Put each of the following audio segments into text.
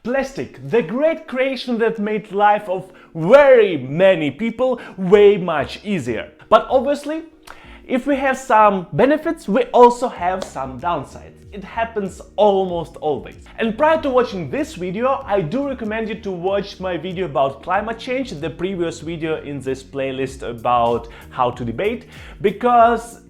Plastic, the great creation that made life of very many people way much easier. But obviously, if we have some benefits, we also have some downsides. It happens almost always. And prior to watching this video, I do recommend you to watch my video about climate change, the previous video in this playlist about how to debate, because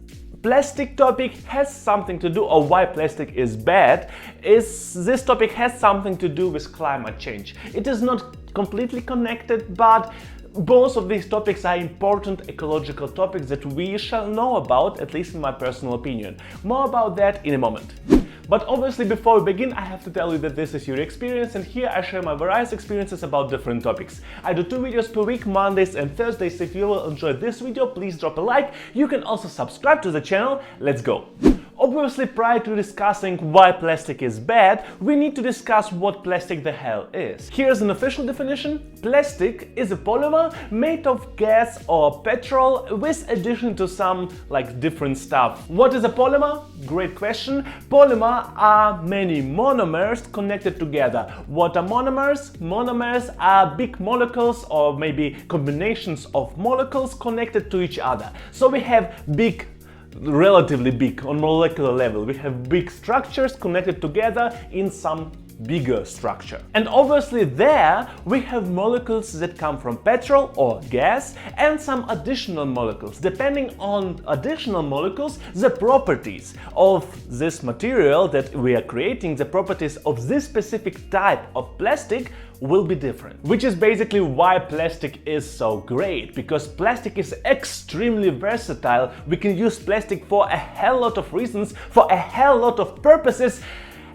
plastic topic has something to do, or why plastic is bad, this topic has something to do with climate change. It is not completely connected, but both of these topics are important ecological topics that we shall know about, at least in my personal opinion. More about that in a moment. But obviously, before we begin, I have to tell you that this is Yury Experience, and here I share my various experiences about different topics. I do 2 videos per week, Mondays and Thursdays. If you will enjoy this video, please drop a like. You can also subscribe to the channel. Let's go! Obviously, prior to discussing why plastic is bad, we need to discuss what plastic the hell is. Here's an official definition. Plastic is a polymer made of gas or petrol with addition to some different stuff. What is a polymer? Great question. Polymer are many monomers connected together. What are monomers? Monomers are big molecules or maybe combinations of molecules connected to each other. So we have relatively big on molecular level. We have big structures connected together in some bigger structure. And obviously there we have molecules that come from petrol or gas and some additional molecules. Depending on additional molecules, the properties of this material that we are creating, the properties of this specific type of plastic will be different. Which is basically why plastic is so great, because plastic is extremely versatile. We can use plastic for a hell lot of reasons, for a hell lot of purposes,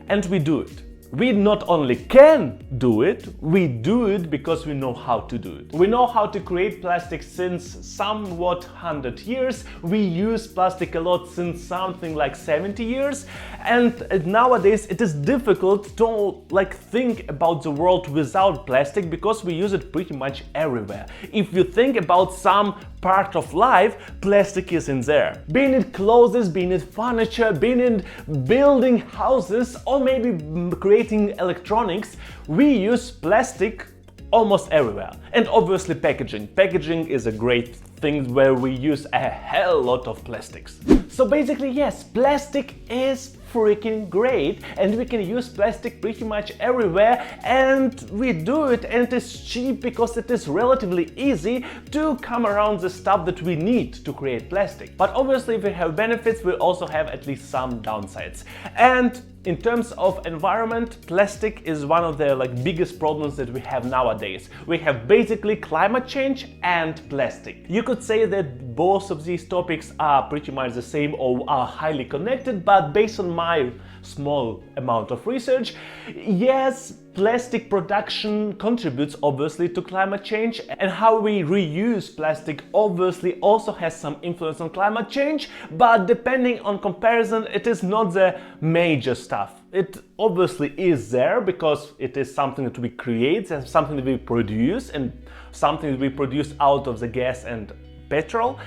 and we do it. We not only can do it, we do it because we know how to do it. We know how to create plastic since somewhat 100 years. We use plastic a lot since something like 70 years. And nowadays it is difficult to think about the world without plastic because we use it pretty much everywhere. If you think about some part of life, plastic is in there. Being it clothes, being it furniture, being in building houses, or maybe creating electronics, we use plastic almost everywhere. And obviously packaging. Packaging is a great thing where we use a hell lot of plastics. So basically, yes, plastic is freaking great, and we can use plastic pretty much everywhere, and we do it, and it is cheap because it is relatively easy to come around the stuff that we need to create plastic. But obviously, if we have benefits, we also have at least some downsides. And in terms of environment, plastic is one of the biggest problems that we have nowadays. We have basically climate change and plastic. You could say that both of these topics are pretty much the same or are highly connected, but based on my small amount of research, yes, plastic production contributes obviously to climate change, and how we reuse plastic obviously also has some influence on climate change, but depending on comparison, it is not the major stuff. It obviously is there because it is something that we create, something that we produce, and something that we produce out of the gas and petrol.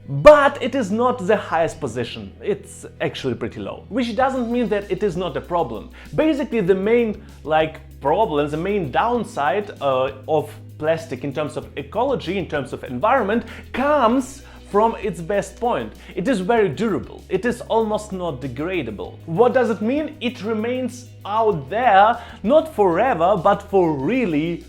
But it is not the highest position. It's actually pretty low, which doesn't mean that it is not a problem. Basically, the main problem, the main downside of plastic in terms of ecology, in terms of environment, comes from its best point. It is very durable. It is almost not degradable. What does it mean? It remains out there, not forever, but for really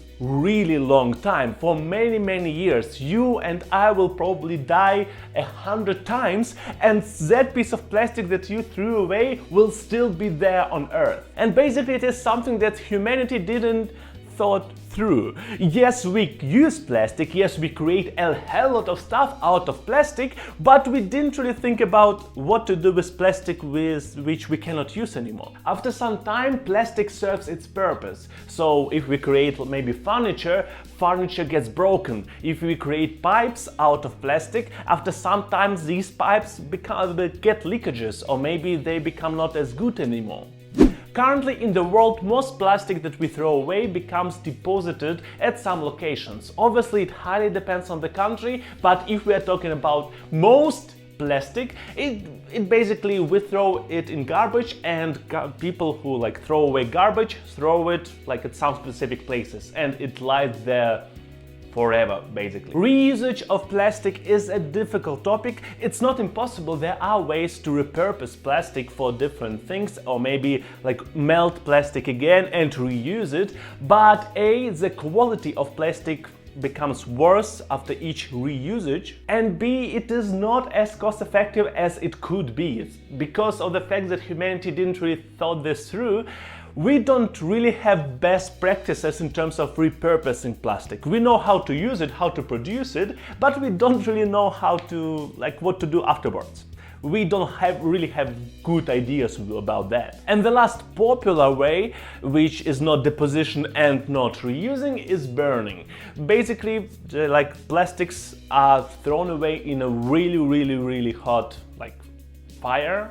long time, for many years. You and I will probably die 100 times, and that piece of plastic that you threw away will still be there on Earth. And basically it is something that humanity didn't thought through. Yes, we use plastic, yes, we create a hell lot of stuff out of plastic, but we didn't really think about what to do with plastic which we cannot use anymore. After some time, plastic serves its purpose. So if we create maybe furniture gets broken. If we create pipes out of plastic, after some time these pipes get leakages, or maybe they become not as good anymore. Currently in the world, most plastic that we throw away becomes deposited at some locations. Obviously it highly depends on the country, but if we are talking about most plastic, it basically we throw it in garbage, and people who like throw away garbage throw it like at some specific places, and it lies there forever, basically. Reusage of plastic is a difficult topic. It's not impossible. There are ways to repurpose plastic for different things, or maybe like melt plastic again and reuse it. But A, the quality of plastic becomes worse after each reusage, and B, it is not as cost effective as it could be. It's because of the fact that humanity didn't really thought this through. We don't really have best practices in terms of repurposing plastic. We know how to use it, how to produce it, but we don't really know how to, like, what to do afterwards. We don't really have good ideas about that. And the last popular way, which is not deposition and not reusing, is burning. Basically, like plastics are thrown away in a really hot like fire.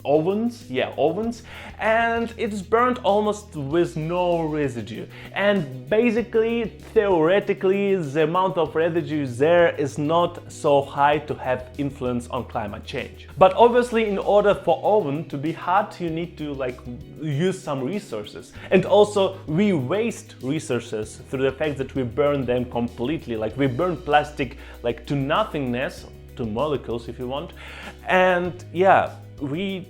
Ovens, and it's burnt almost with no residue. And basically, theoretically, the amount of residue there is not so high to have influence on climate change. But obviously, in order for oven to be hot, you need to like use some resources. And also, we waste resources through the fact that we burn them completely. Like we burn plastic like to nothingness, to molecules if you want. And yeah, we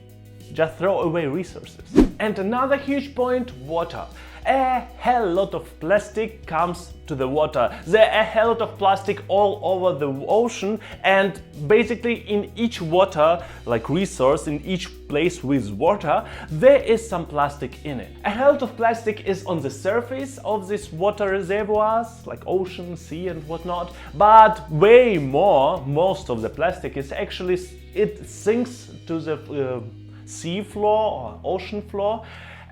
just throw away resources. And another huge point, water. A hell lot of plastic comes to the water. There are a hell lot of plastic all over the ocean, and basically in each water, like resource, in each place with water, there is some plastic in it. A hell lot of plastic is on the surface of these water reservoirs, like ocean, sea and whatnot, but way more, most of the plastic is actually, it sinks to the sea floor or ocean floor,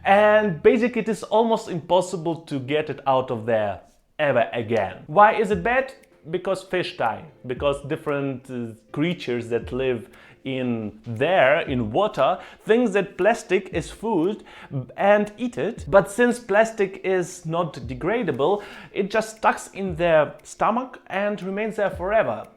and basically it is almost impossible to get it out of there ever again. Why is it bad? Because fish die, because different creatures that live in there, in water, think that plastic is food and eat it. But since plastic is not degradable, it just stucks in their stomach and remains there forever.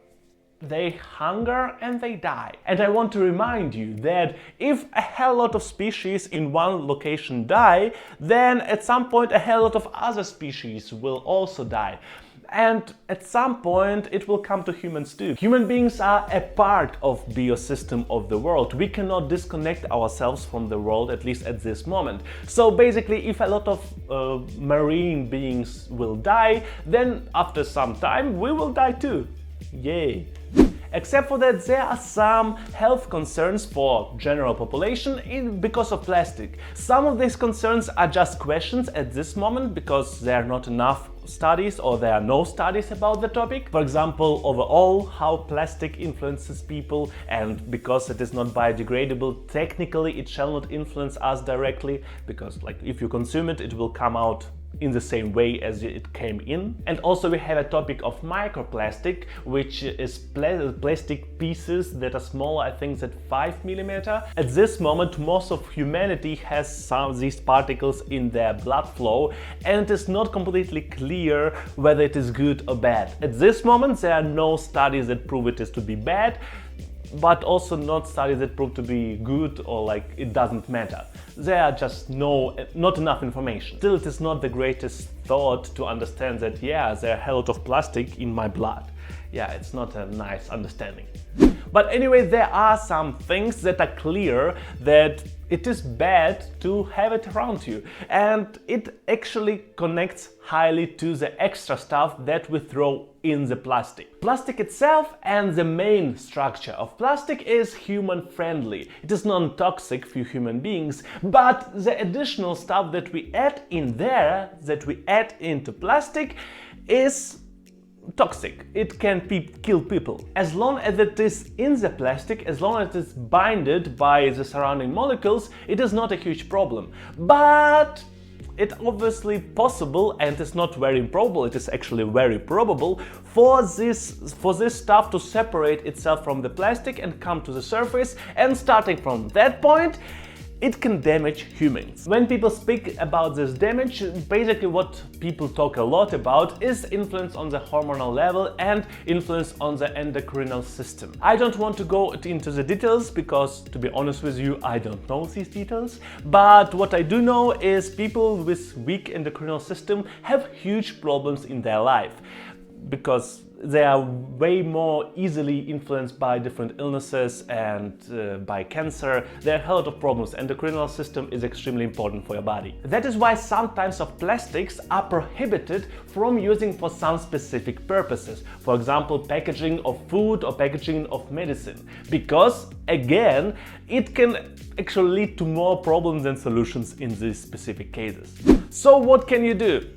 They hunger and they die. And I want to remind you that if a hell lot of species in one location die, then at some point a hell lot of other species will also die. And at some point it will come to humans too. Human beings are a part of the biosystem of the world. We cannot disconnect ourselves from the world, at least at this moment. So basically, if a lot of marine beings will die, then after some time we will die too. Yay! Except for that, there are some health concerns for general population because of plastic. Some of these concerns are just questions at this moment because there are not enough studies, or there are no studies about the topic. For example, overall, how plastic influences people, and because it is not biodegradable, technically it shall not influence us directly, because like if you consume it, it will come out in the same way as it came in. And also we have a topic of microplastic, which is plastic pieces that are smaller, I think, than 5 millimeters. At this moment, most of humanity has some of these particles in their blood flow, and it is not completely clear whether it is good or bad. At this moment, there are no studies that prove it is to be bad, but also not studies that prove to be good or like it doesn't matter. There are just not enough information. Still, it is not the greatest thought to understand that, yeah, there are a hell lot of plastic in my blood. Yeah, it's not a nice understanding. But anyway, there are some things that are clear that it is bad to have it around you, and it actually connects highly to the extra stuff that we throw in the plastic. Plastic itself and the main structure of plastic is human friendly. It is non-toxic for human beings, but the additional stuff that we add in there, that we add into plastic, is toxic. It can kill people. As long as it is in the plastic, as long as it is binded by the surrounding molecules, it is not a huge problem. But it's obviously possible, and it's not very improbable, it is actually very probable, for this stuff to separate itself from the plastic and come to the surface, and starting from that point, it can damage humans. When people speak about this damage, basically what people talk a lot about is influence on the hormonal level and influence on the endocrinal system. I don't want to go into the details because, to be honest with you, I don't know these details, but what I do know is people with weak endocrinal system have huge problems in their life because they are way more easily influenced by different illnesses and by cancer. There are a lot of problems. Endocrinal system is extremely important for your body. That is why some types of plastics are prohibited from using for some specific purposes. For example, packaging of food or packaging of medicine. Because, again, it can actually lead to more problems than solutions in these specific cases. So what can you do?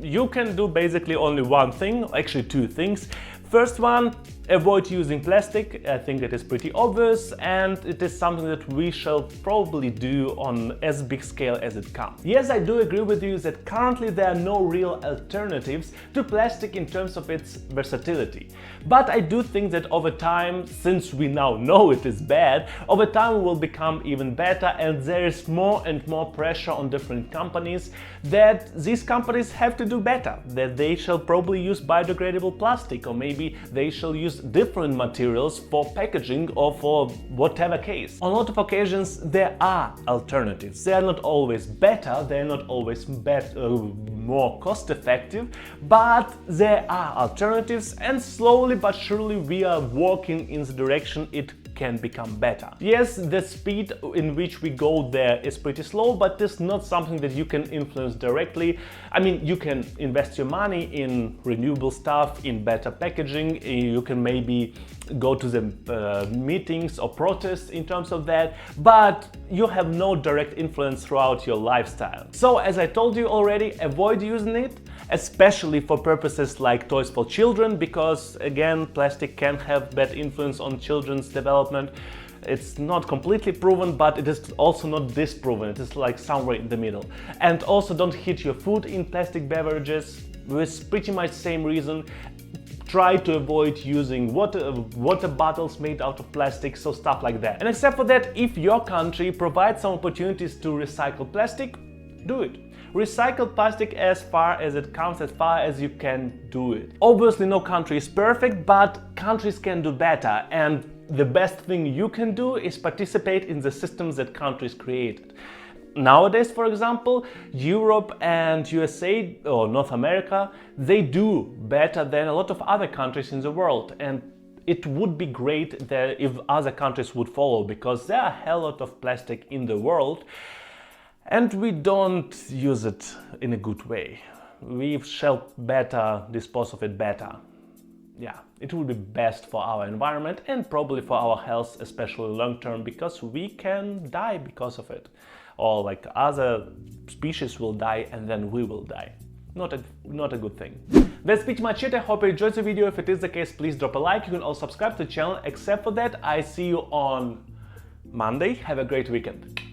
You can do basically only one thing, actually two things. First one, avoid using plastic. I think it is pretty obvious, and it is something that we shall probably do on as big scale as it comes. Yes, I do agree with you that currently there are no real alternatives to plastic in terms of its versatility. But I do think that over time, since we now know it is bad, over time it will become even better, and there is more and more pressure on different companies that these companies have to do better, that they shall probably use biodegradable plastic, or maybe they shall use different materials for packaging or for whatever case. On a lot of occasions there are alternatives. They are not always better, they are not always more cost effective, but there are alternatives, and slowly but surely we are walking in the direction it can become better. Yes, the speed in which we go there is pretty slow, but this is not something that you can influence directly. I mean, you can invest your money in renewable stuff, in better packaging, you can maybe go to the meetings or protests in terms of that, but you have no direct influence throughout your lifestyle. So, as I told you already, avoid using it, especially for purposes like toys for children, because again, plastic can have bad influence on children's development. It's not completely proven, but it is also not disproven. It is like somewhere in the middle. And also don't heat your food in plastic beverages with pretty much the same reason. Try to avoid using water bottles made out of plastic, so stuff like that. And except for that, if your country provides some opportunities to recycle plastic, do it. Recycle plastic as far as it comes, as far as you can do it. Obviously no country is perfect, but countries can do better, and the best thing you can do is participate in the systems that countries created. Nowadays, for example, Europe and USA or North America, they do better than a lot of other countries in the world, and it would be great that if other countries would follow, because there are a hell lot of plastic in the world and we don't use it in a good way. We shall better dispose of it better. Yeah, it would be best for our environment and probably for our health, especially long term, because we can die because of it. Or like other species will die and then we will die. Not a good thing. That's pretty much it. I hope you enjoyed the video. If it is the case, please drop a like. You can also subscribe to the channel. Except for that, I see you on Monday. Have a great weekend.